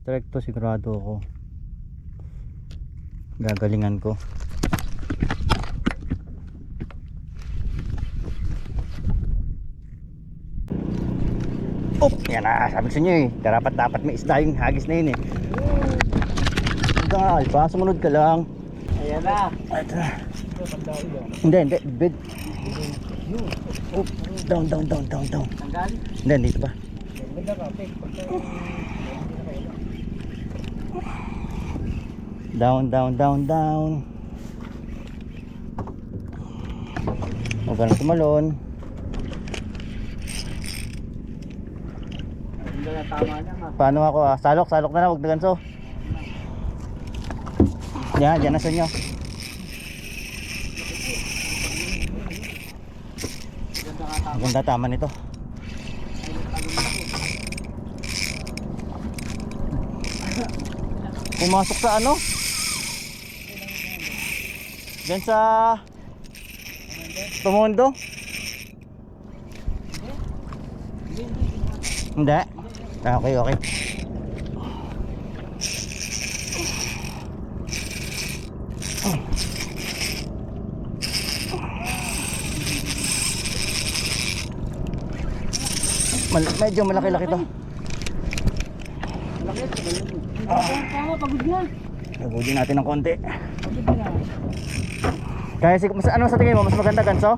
strike to, sigurado ako. Gagalingan ko. Oh, yan na, sabi ko sa inyo eh. Dapat may isda yung hagis na yun eh. Ito nga, Alpha, sumunod ka lang. Ayan na. Ito. Hindi, bed. Oh, down. Tanggal. Hindi, dito pa. Down. Huwag ka na tumalon. Tama na nga. Paano ako salok na lang, huwag na ganso. Yan na sa inyo. Maganda tama nito. Pumasok sa ano? Diyan sa Tumundo? Hindi? Okay. Medyo malaki-laki to. Malaki. Tama, pagod na. Nagudin natin ng konti. Pagod na. Kaya ano sa tingin mo? Mas maganda ganso?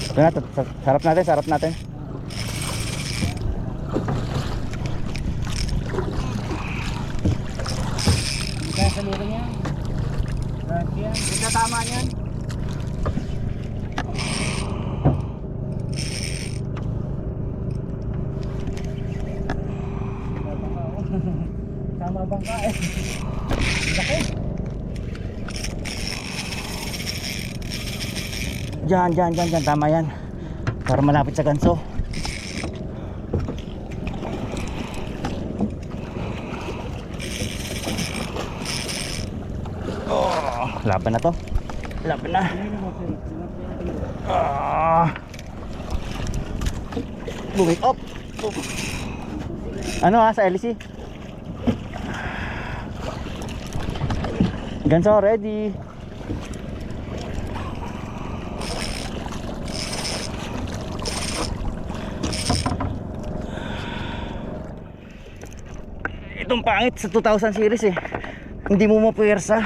Ito na, sarap natin. Hindi kaya sa liro niya. Yan. Hindi tama niyan. Tama bangka eh. Laki. Diyan, tama yan. Para malapit sa ganso. Oh, laban na to. Laban na. Bumik up. Ano sa LC? Ganso ready. Itong pangit sa 2000 series eh. Hindi mo mapuwersa.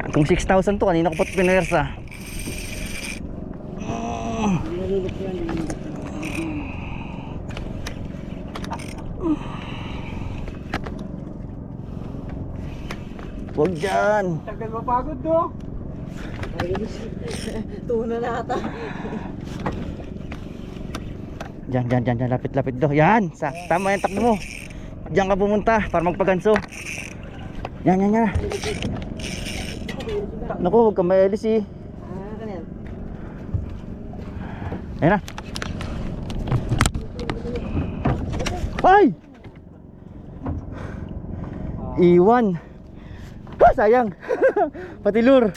Itong 6000 to, kanina ko pa pinuwersa. Huwag dyan. Tagal mapagod do. Tuna na ata. Diyan, lapit do. Yan, tama yung takbo mo. Diyan ka pumunta para magpaganso. Yan. Naku, huwag kang maelis eh. Kanyan. Ayan na. Ay! Iwan. Sayang. Pati lure.